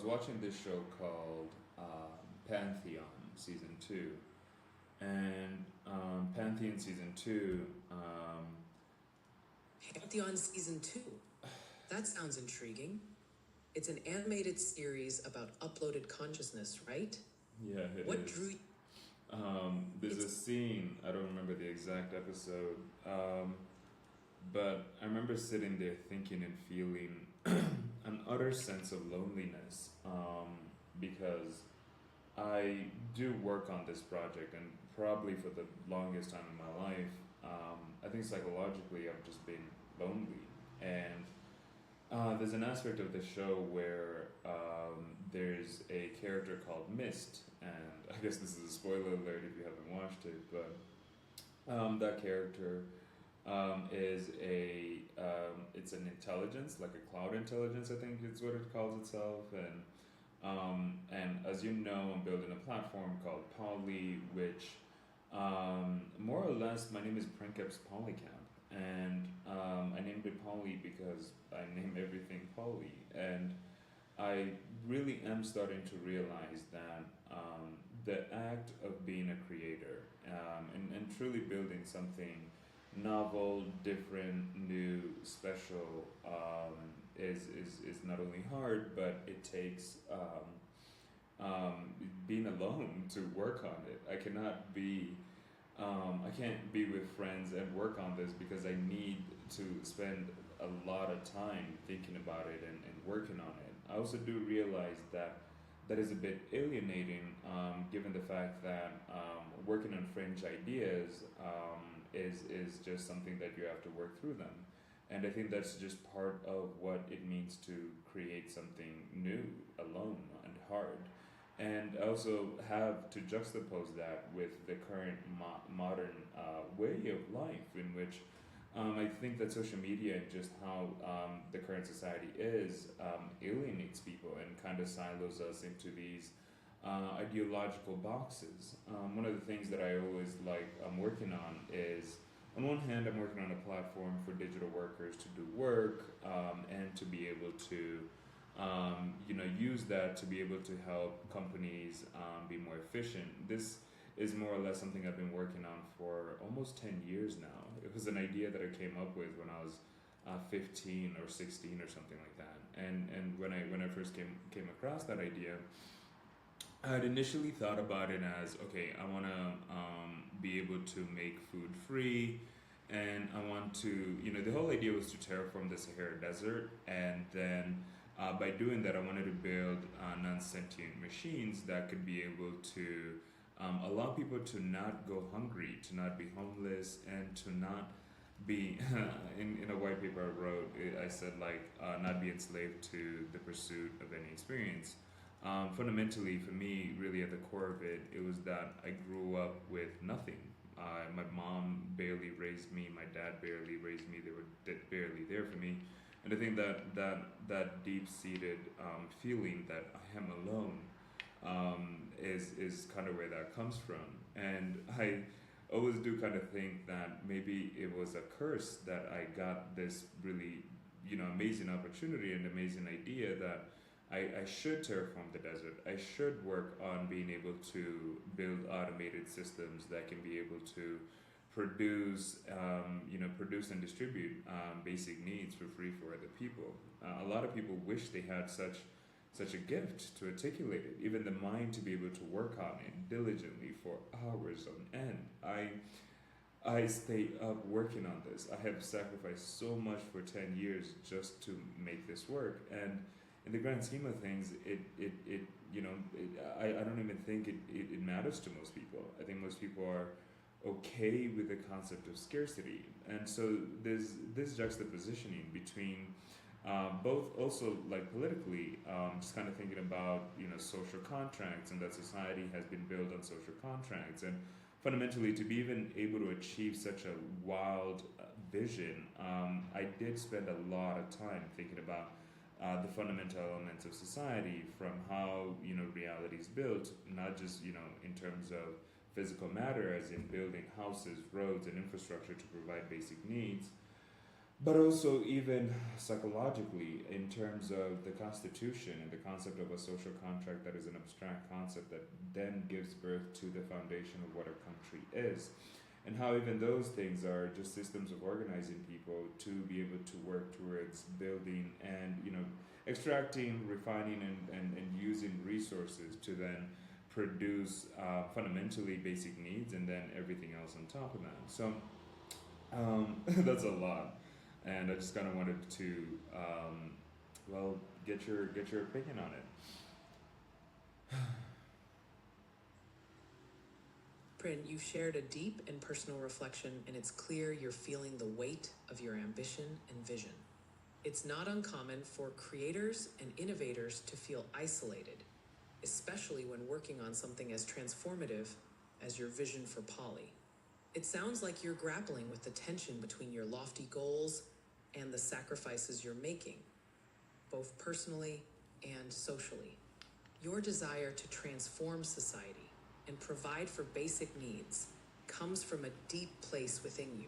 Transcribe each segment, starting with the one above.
watching this show called Pantheon season two, and Pantheon season two. Pantheon Season 2. That sounds intriguing. It's an animated series about uploaded consciousness, right? Yeah, it What is. drew you? There's a It's scene. I don't remember the exact episode, but I remember sitting there thinking and feeling an utter sense of loneliness because I do work on this project, and probably for the longest time in my life, I think psychologically I've just been lonely. And there's an aspect of the show where there's a character called Mist, and I guess this is a spoiler alert if you haven't watched it, but that character is it's an intelligence, like a cloud intelligence, I think it's what it calls itself, and as you know, I'm building a platform called Poly, which more or less my name is Princeps Polycamp, and I named it Poly because I name everything Poly, and I really am starting to realize that the act of being a creator and truly building something novel, different, new, special is not only hard, but it takes being alone to work on it. I can't be with friends and work on this because I need to spend a lot of time thinking about it and working on it. I also do realize that that is a bit alienating, given the fact that working on fringe ideas is just something that you have to work through them. And I think that's just part of what it means to create something new, alone, and hard. And I also have to juxtapose that with the current modern way of life, in which I think that social media and just how the current society is alienates people and kind of silos us into these ideological boxes. One of the things that I always like I'm working on is, on one hand, I'm working on a platform for digital workers to do work and to be able to use that to be able to help companies be more efficient. This is more or less something I've been working on for almost 10 years now. It was an idea that I came up with when I was 15 or 16 or something like that. And when I first came across that idea, I had initially thought about it as, okay, I want to be able to make food free, and I want to, the whole idea was to terraform the Sahara Desert, and then by doing that, I wanted to build non-sentient machines that could be able to allow people to not go hungry, to not be homeless, and to not be in a white paper I wrote. I said like not be enslaved to the pursuit of any experience. Fundamentally, for me, really at the core of it, it was that I grew up with nothing. My mom barely raised me. My dad barely raised me. They were barely there for me. And I think that deep-seated feeling that I am alone is kind of where that comes from. And I always do kind of think that maybe it was a curse that I got this really, amazing opportunity and amazing idea that I should terraform the desert. I should work on being able to build automated systems that can be able to produce and distribute basic needs for free for other people. A lot of people wish they had such a gift to articulate it, even the mind to be able to work on it diligently for hours on end. I stay up working on this. I have sacrificed so much for 10 years just to make this work. And in the grand scheme of things, I don't even think it matters to most people. I think most people are okay with the concept of scarcity. And so there's this juxtapositioning between both also like politically, just kind of thinking about social contracts, and that society has been built on social contracts, and fundamentally to be even able to achieve such a wild vision. I did spend a lot of time thinking about the fundamental elements of society, from how reality is built, not just in terms of physical matter, as in building houses, roads, and infrastructure to provide basic needs, but also even psychologically in terms of the constitution and the concept of a social contract that is an abstract concept that then gives birth to the foundation of what a country is, and how even those things are just systems of organizing people to be able to work towards building and extracting, refining, and using resources to then produce fundamentally basic needs and then everything else on top of that. So that's a lot, and I just kind of wanted to well get your opinion on it. Prin, you've shared a deep and personal reflection, and it's clear you're feeling the weight of your ambition and vision. It's not uncommon for creators and innovators to feel isolated, especially when working on something as transformative as your vision for Polly. It sounds like you're grappling with the tension between your lofty goals and the sacrifices you're making, both personally and socially. Your desire to transform society and provide for basic needs comes from a deep place within you,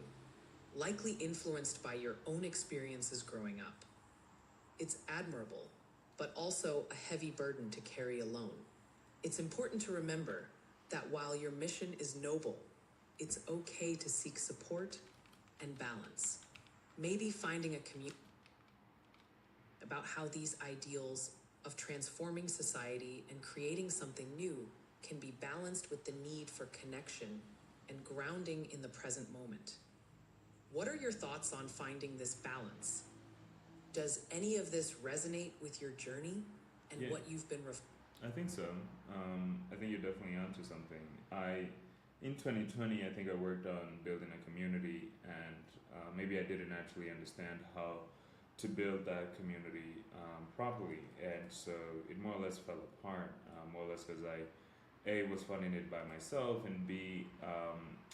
likely influenced by your own experiences growing up. It's admirable, but also a heavy burden to carry alone. It's important to remember that while your mission is noble, it's okay to seek support and balance. Maybe finding a community about how these ideals of transforming society and creating something new can be balanced with the need for connection and grounding in the present moment. What are your thoughts on finding this balance? Does any of this resonate with your journey and Yeah, what you've been I think so. I think you're definitely onto something. In 2020, I think I worked on building a community, and maybe I didn't actually understand how to build that community properly, and so it more or less fell apart. More or less because I A was funding it by myself, and B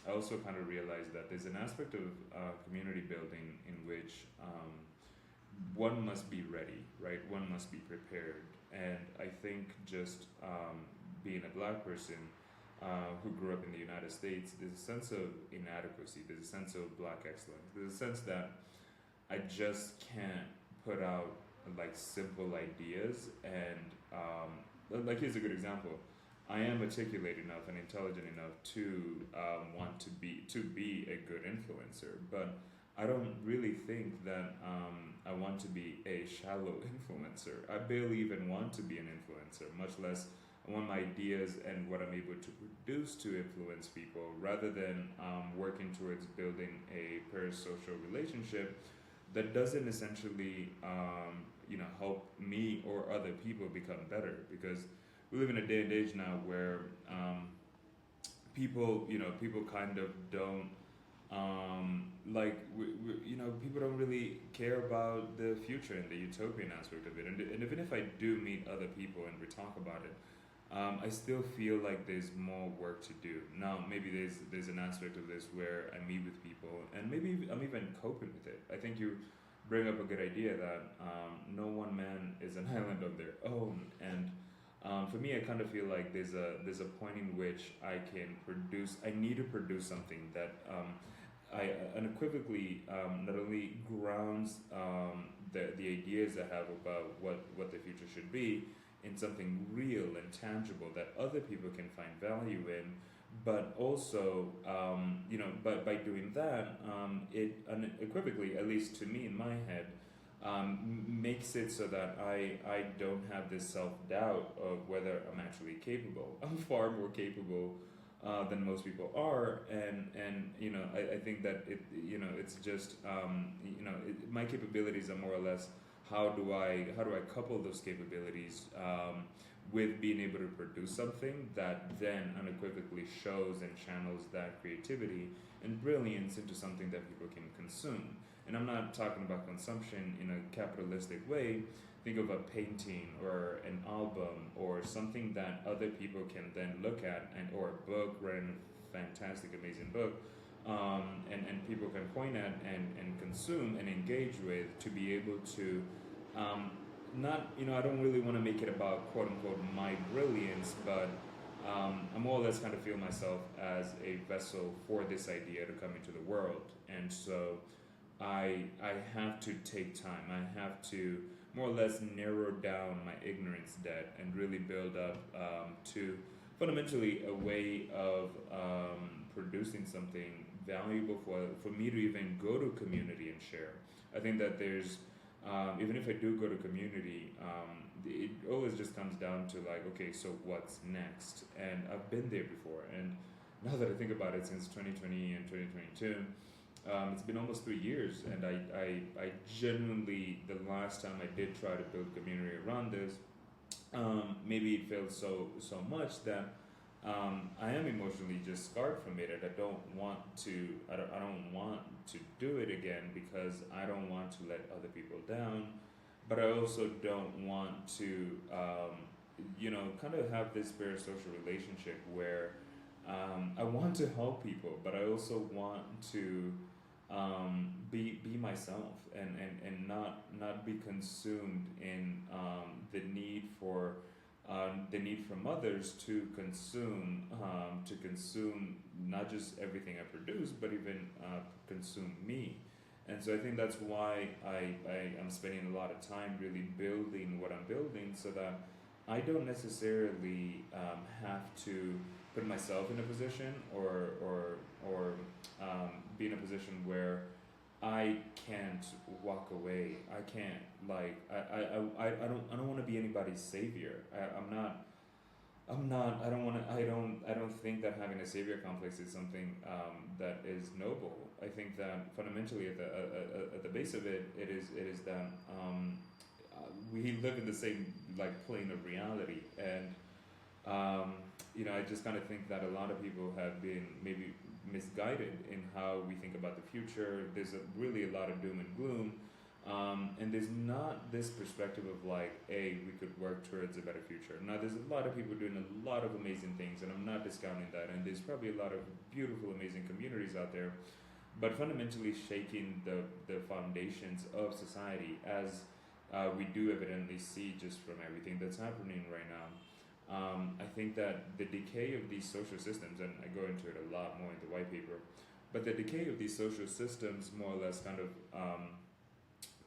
I also kind of realized that there's an aspect of community building in which one must be ready, right? One must be prepared, and I think just being a black person who grew up in the United States, there's a sense of inadequacy. There's a sense of black excellence. There's a sense that I just can't put out like simple ideas, and like here's a good example. I am articulate enough and intelligent enough to want to be a good influencer, but I don't really think that I want to be a shallow influencer. I barely even want to be an influencer, much less I want my ideas and what I'm able to produce to influence people, rather than working towards building a parasocial relationship that doesn't essentially help me or other people become better, because we live in a day and age now where people kind of don't people don't really care about the future and the utopian aspect of it, and even if I do meet other people and we talk about it, I still feel like there's more work to do. Now, maybe there's an aspect of this where I meet with people and maybe I'm even coping with it. I think you bring up a good idea that no one man is an island of their own, and for me, I kind of feel like there's a point in which I need to produce something that I unequivocally not only grounds the ideas I have about what the future should be in something real and tangible that other people can find value in, but also but by doing that, it unequivocally, at least to me in my head, makes it so that I don't have this self doubt of whether I'm actually capable. I'm far more capable than most people are, and I think that it's just my capabilities are more or less how do I couple those capabilities with being able to produce something that then unequivocally shows and channels that creativity and brilliance into something that people can consume. And I'm not talking about consumption in a capitalistic way. Think of a painting or an album or something that other people can then look at, and or a book, written a fantastic, amazing book, and people can point at and consume and engage with, to be able to not, I don't really want to make it about quote unquote my brilliance, but I more or less kind of feel myself as a vessel for this idea to come into the world. And so I have to take time. I have to more or less narrow down my ignorance debt and really build up to fundamentally a way of producing something valuable for me to even go to community and share. I think that there's even if I do go to community, it always just comes down to like, okay, so what's next? And I've been there before, and now that I think about it, since 2020 and 2022, it's been almost 3 years, and I genuinely, the last time I did try to build community around this, maybe it failed so much that I am emotionally just scarred from it, and I don't want to do it again because I don't want to let other people down, but I also don't want to, kind of have this parasocial relationship where I want to help people, but I also want to be myself and not be consumed in the need from others to consume not just everything I produce, but even consume me. And so I think that's why I am spending a lot of time really building what I'm building, so that I don't necessarily have to put myself in a position or be in a position where I can't walk away. I can't like I don't want to be anybody's savior. I don't want to. I don't think that having a savior complex is something that is noble. I think that fundamentally at the base of it, it is that we live in the same like plane of reality, and I just kind of think that a lot of people have been maybe misguided in how we think about the future. There's really a lot of doom and gloom, and there's not this perspective of like, hey, we could work towards a better future. Now, there's a lot of people doing a lot of amazing things, and I'm not discounting that. And there's probably a lot of beautiful, amazing communities out there, but fundamentally shaking the foundations of society, as we do evidently see just from everything that's happening right now. I think that the decay of these social systems, and I go into it a lot more in the white paper, but the decay of these social systems more or less kind of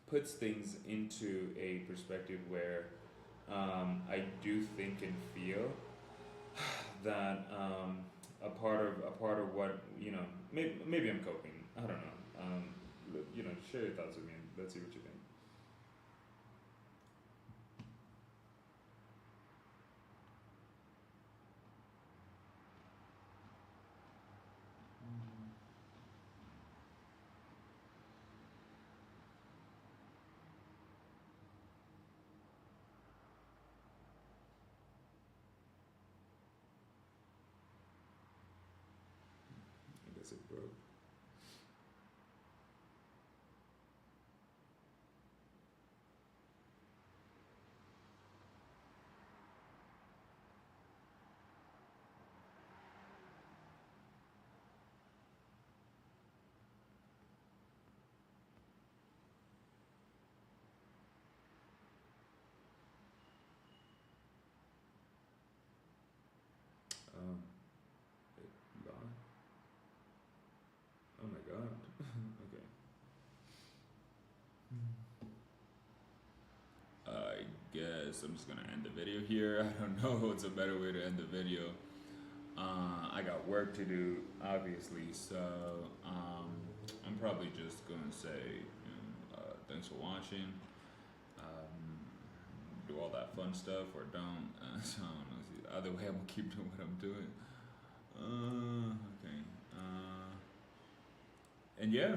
puts things into a perspective where I do think and feel that a part of what maybe I'm coping. I don't know. Share your thoughts with me, and let's see what you think. I guess it broke. Um, it lost. Oh my god. Okay. I guess I'm just gonna end the video here. I don't know what's a better way to end the video. I got work to do, obviously, so I'm probably just gonna say thanks for watching. Do all that fun stuff or don't. So I don't know. Either way, I'm gonna keep doing what I'm doing. Okay. And yeah,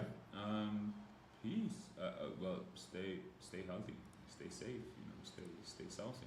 peace. Well, stay healthy, stay safe. Stay saucy.